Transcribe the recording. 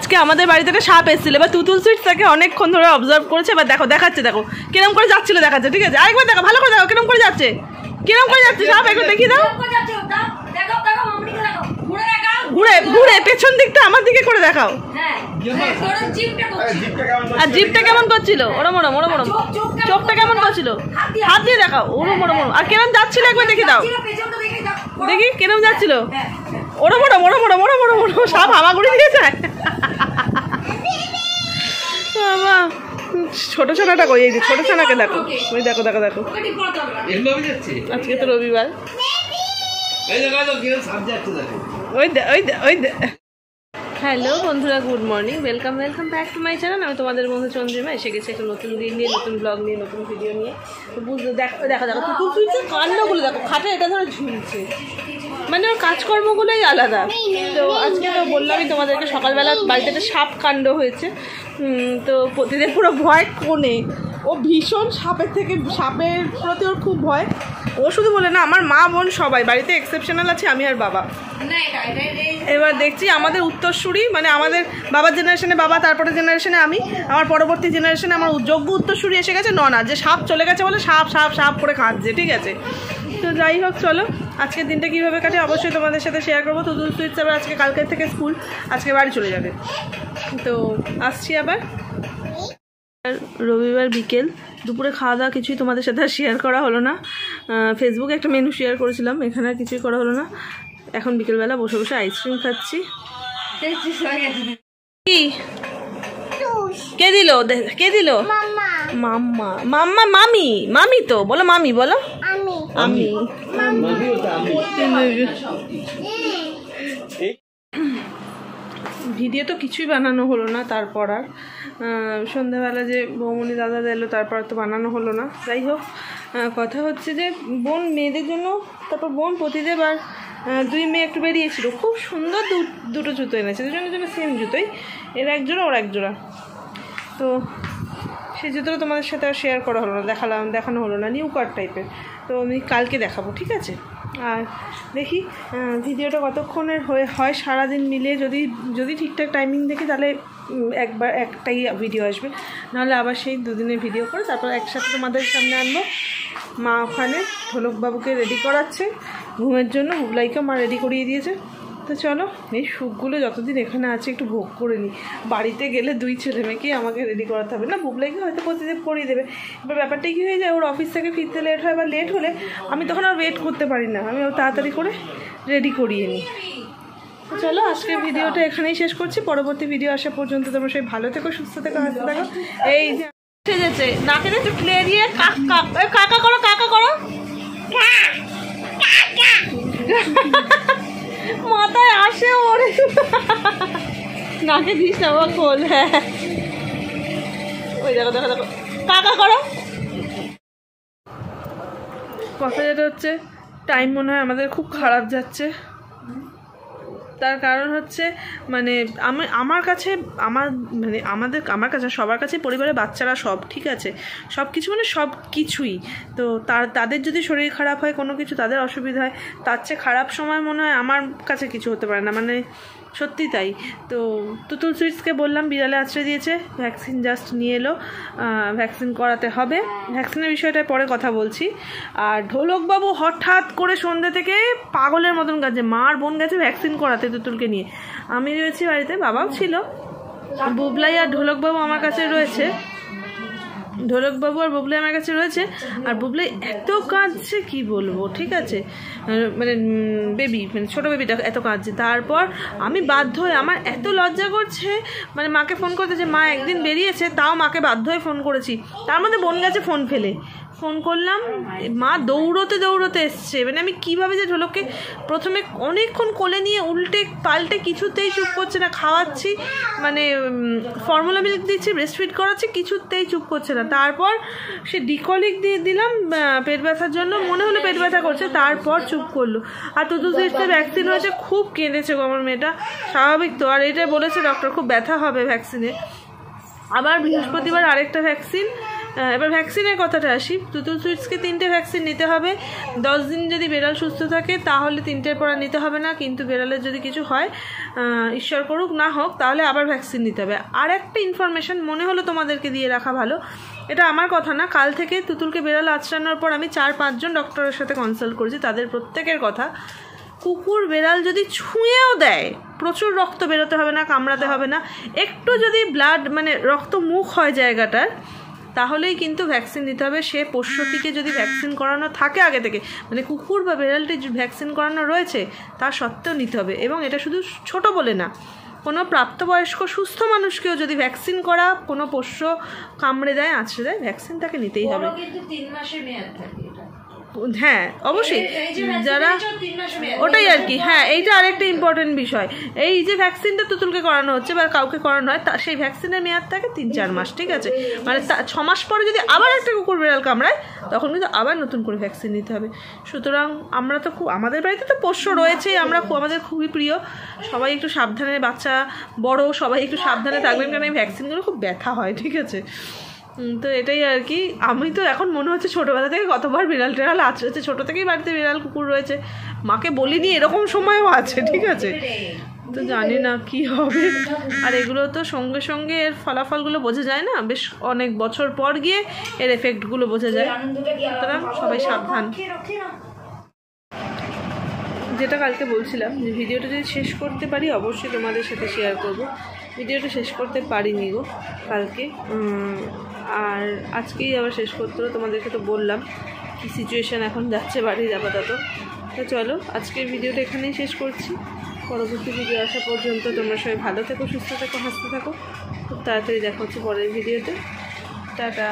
আজকে আমাদের বাড়িতে একটা সাপ এসেছিল, এবার তুতুল সুইটস তাকে অনেকক্ষণ ধরে অবজার্ভ করেছে। এবার দেখো দেখাচ্ছে, দেখো কিরম করে যাচ্ছিল দেখাচ্ছে, ঠিক আছে? আরেকবার দেখো, ভালো করে দেখো কিরম করে যাচ্ছে, কিরম করে যাচ্ছে সাপ, একবার দেখিয়ে দাও। ঘুরে ঘুরে পেছন দিকটা আমার দিকে করে দেখাও। আর জিভটা কেমন করছিল? ওরম ওরম ওরম ওরম। চোখটা কেমন করছিল? হাত দিয়ে দেখাও। ওরম ওরম ওরম। আর কেরম যাচ্ছিল একবার দেখি দাও, দেখি কেরম যাচ্ছিল। ওরম ওরম ওরম ওরম ওরম ওরম ওরম। সাপ হামাগুড়ি দিয়ে যায়। বাবা ছোট ছানাটা কই? এই যে ছোট ছানাকে দেখো, ওই দেখো দেখো দেখো। আজকে তো রবিবার। হ্যালো বন্ধুরা, good morning, welcome back to my channel. আমি তোমাদের বন্ধু চন্দ্রিমা এসে গেছি একটা নতুন দিন নিয়ে, নতুন ব্লগ নিয়ে, নতুন ভিডিও নিয়ে। তো বুঝতে দেখো দেখো দেখো তুতুল সুইটসের কান্ডগুলো দেখো, খাটে এটা ধরে ঝুলছে, মানে ওর কাজকর্মগুলোই আলাদা। তো আজকে তো বললামই তোমাদেরকে, সকালবেলা বাড়িতে একটা সাপ কাণ্ড হয়েছে। তো প্রতিদিন পুরো ভয় কোণে, ও ভীষণ সাপের প্রতি ওর খুব ভয়। ও শুধু বলে না, আমার মা বোন সবাই বাড়িতে এক্সেপশনাল আছে, আমি আর বাবা। এবার দেখছি আমাদের উত্তরসূরি, মানে আমাদের বাবার জেনারেশনে বাবা, তারপরে জেনারেশনে আমি, আমার পরবর্তী জেনারেশনে আমার যোগ্য উত্তরসূরি এসে গেছে ননা, যে সাপ চলে গেছে বলে সাপ সাপ সাপ করে খাচ্ছে, ঠিক আছে? তো যাই হোক, চলো আজকের দিনটা কীভাবে কাটে অবশ্যই তোমাদের সাথে শেয়ার করবো। তুতুল সুইটস আবার আজকে কালকের থেকে স্কুল, আজকে বাড়ি চলে যাবে। তো আসছি আবার। রবিবার বিকেল, দুপুরে খাওয়া দাওয়া কিছুই তোমাদের সাথে আর শেয়ার করা হলো না। ফেসবুকে একটা মেনু শেয়ার করেছিলাম, এখানে আর কিছুই করা হলো না। এখন বিকেলবেলা বসে বসে আইসক্রিম খাচ্ছি। কে দিল? কে দিল? মাম্মা। মাম্মা মামি, মামি তো বলো, মামি বলো। আমি ভিডিও তো কিছুই বানানো হলো না। তারপর আর সন্ধ্যাবেলা যে বৌমনি দাদা এলো, তারপর তো বানানো হলো না। যাই হোক, কথা হচ্ছে যে বোন মেয়েদের জন্য, তারপর বোন প্রতিদেব আর দুই মেয়ে একটু বেরিয়েছিল, খুব সুন্দর দুটো জুতো এনেছে, দুজনের জন্য সেম জুতোই, এর এক জোড়া ওর এক জোড়া। তো সেই জুতোটা তোমাদের সাথে আর শেয়ার করা হলো না, দেখানো হলো না, নিউ কাট টাইপের। তো আমি কালকে দেখাবো, ঠিক আছে? আর দেখি ভিডিওটা কতক্ষণের হয় সারাদিন মিলে, যদি ঠিকঠাক টাইমিং দেখি তাহলে একটাই ভিডিও আসবে, নাহলে আবার সেই দুদিনের ভিডিও করে তারপর একসাথে তোমাদের সামনে আনবো। মা ওখানে ঢোলকবাবুকে রেডি করাচ্ছে ঘুমের জন্য, বুবলাইকেও মা রেডি করিয়ে দিয়েছে। তো চলো এই সুখগুলো যতদিন এখানে আছে একটু ভোগ করে নিই। বাড়িতে গেলে দুই ছেলে মেয়েকেই আমাকে রেডি করাতে হবে না, বুবলাইকে হয়তো প্রতিদিন করিয়ে দেবে। এবার ব্যাপারটা কী হয়ে যায়, ওর অফিস থেকে ফিরতে লেট হয়, বা লেট হলে আমি তখন আর ওয়েট করতে পারি না, আমি তাড়াতাড়ি করে রেডি করিয়ে নিই। তো চলো আজকের ভিডিওটা এখানেই শেষ করছি। পরবর্তী ভিডিও আসা পর্যন্ত তোমরা সেই ভালো থেকো, সুস্থ থেকো, হাসতে থাকো। এই যে সেজেছে, নাকেতে চুটলে দিয়ে কাকা করো, কাকা করো, মাথায় আসে ওরে, নাকে দিস না বাবা, খোল। হ্যাঁ ওই দেখো দেখো দেখো, কাকা করো। কথা যেটা হচ্ছে, টাইম মনে হয় আমাদের খুব খারাপ যাচ্ছে। তার কারণ হচ্ছে, মানে আমার কাছে আমার কাছে সবার কাছে পরিবারের বাচ্চারা সব ঠিক আছে, সব কিছু মানে সব কিছুই। তো তাদের যদি শরীর খারাপ হয়, কোনো কিছু তাদের অসুবিধা হয়, তার চেয়ে খারাপ সময় মনে হয় আমার কাছে কিছু হতে পারে না, মানে সত্যি তাই। তো তুতুল সুইটসকে বললাম, বিড়ালে আছড়ে দিয়েছে, ভ্যাকসিন জাস্ট নিয়ে এলো, ভ্যাকসিন করাতে হবে। ভ্যাকসিনের বিষয়টায় পরে কথা বলছি। আর ঢোলকবাবু হঠাৎ করে সন্ধ্যে থেকে পাগলের মতন কাজে, মার বোন গেছে ভ্যাকসিন করাতে তুতুলকে নিয়ে, আমি রয়েছি বাড়িতে, বাবাও ছিল, বুবলাই আর ঢোলকবাবু আমার কাছে রয়েছে, ঢোলকবাবু আর বুবলাই আমার কাছে রয়েছে। আর বুবলাই এত কাঁদছে কি বলবো, ঠিক আছে? মানে বেবি, মানে ছোটো বেবিটা এত কাঁদছে। তারপর আমি বাধ্য হয়ে, আমার এত লজ্জা করছে, মানে মাকে ফোন করতে, যে মা একদিন বেরিয়েছে, তাও মাকে বাধ্য হয়ে ফোন করেছি। তার মধ্যে বোন গেছে ফোন ফেলে, ফোন করলাম, মা দৌড়তে এসছে। মানে আমি কীভাবে যে ঢোলককে প্রথমে অনেকক্ষণ কোলে নিয়ে উল্টে পাল্টে কিছুতেই চুপ করছে না, খাওয়াচ্ছি, মানে ফর্মুলা মিল্ক দিচ্ছি, ব্রেস্টফিড করাচ্ছি, কিছুতেই চুপ করছে না। তারপর সে ডিকলিক দিয়ে দিলাম পেট ব্যথার জন্য, মনে হলো পেট ব্যথা করছে, তারপর চুপ করলো। আর তুতুল সুইটসের ভ্যাকসিন হয়েছে, খুব কেঁদেছে গো আমার মেয়েটা, স্বাভাবিক তো। আর এটা বলেছে ডক্টর খুব ব্যথা হবে ভ্যাকসিনে। আবার বৃহস্পতিবার আরেকটা ভ্যাকসিন, এবার ভ্যাকসিনের কথাটা আসি। তুতুল সুইটসকে 3টে ভ্যাকসিন নিতে হবে। 10 দিন যদি বেড়াল সুস্থ থাকে তাহলে 3টের পর নিতে হবে না, কিন্তু বেড়ালের যদি কিছু হয়, ঈশ্বর করুক না হোক, তাহলে আবার ভ্যাকসিন নিতে হবে। আর একটা ইনফরমেশন মনে হলো তোমাদেরকে দিয়ে রাখা ভালো, এটা আমার কথা না, কাল থেকে তুতুলকে বেড়াল আঁচড়ানোর পর আমি 4-5 জন ডক্টরের সাথে কনসাল্ট করেছি, তাদের প্রত্যেকের কথা, কুকুর বেড়াল যদি ছুঁয়েও দেয় প্রচুর রক্ত বেরোতে হবে না, কামড়াতে হবে না, একটু যদি ব্লাড মানে রক্ত মুখ হয় জায়গাটার, তাহলেই কিন্তু ভ্যাকসিন দিতে হবে। সে পোষ্যটিকে যদি ভ্যাকসিন করানো থাকে আগে থেকে, মানে কুকুর বা বেড়ালটি ভ্যাকসিন করানো রয়েছে, তা সত্ত্বেও নিতে হবে। এবং এটা শুধু ছোট বলে না, কোনো প্রাপ্তবয়স্ক সুস্থ মানুষকেও যদি ভ্যাকসিন করা কোনো পোষ্য কামড়ে দেয়, আঁচড়ে দেয়, ভ্যাকসিন তাকে নিতেই হবে। হ্যাঁ অবশ্যই, যারা ওটাই আর কি। হ্যাঁ, এইটা আরেকটা ইম্পর্টেন্ট বিষয়, এই যে ভ্যাকসিনটা তুতুলকে করানো হচ্ছে বা কাউকে করানো হয়, তা সেই ভ্যাকসিনের মেয়াদ থাকে 3-4 মাস, ঠিক আছে? মানে 6 মাস পরে যদি আবার একটা কুকুর বেড়াল কামড়ায়, তখন কিন্তু আবার নতুন করে ভ্যাকসিন নিতে হবে। সুতরাং আমরা তো খুব, আমাদের বাড়িতে তো পোষ্য রয়েছেই, আমাদের খুবই প্রিয়, সবাই একটু সাবধানে, বাচ্চা বড় সবাই একটু সাবধানে থাকবেন, কারণ এই ভ্যাকসিনগুলো খুব ব্যথা হয়, ঠিক আছে? তো এটাই আর কি। আমি তো এখন মনে হচ্ছে ছোটোবেলা থেকে কতবার বিড়াল টেড়াল আঁচড়েছে, ছোটো থেকেই বাড়িতে বিড়াল কুকুর রয়েছে, মাকে বলিনি এরকম সময়ও আছে, ঠিক আছে? তো জানি না কি হবে। আর এগুলো তো সঙ্গে সঙ্গে এর ফলাফলগুলো বোঝা যায় না, বেশ অনেক বছর পর গিয়ে এর এফেক্টগুলো বোঝা যায়। সুতরাং সবাই সাবধান। যেটা কালকে বলছিলাম, যে ভিডিওটা যদি শেষ করতে পারি অবশ্যই তোমাদের সাথে শেয়ার করব। ভিডিওটা শেষ করতে পারিনি গো কালকে, আর আজকেই আবার শেষ করতে হলো। তোমাদেরকে তো বললাম কি সিচুয়েশান এখন যাচ্ছে বাড়ির আপাতত। তো চলো আজকের ভিডিওটা এখানেই শেষ করছি। পরবর্তী ভিডিও আসা পর্যন্ত তোমরা সবাই ভালো থেকো, সুস্থ থেকো, হাসতে থাকো। খুব তাড়াতাড়ি দেখা হচ্ছে পরের ভিডিওতে। টাটা।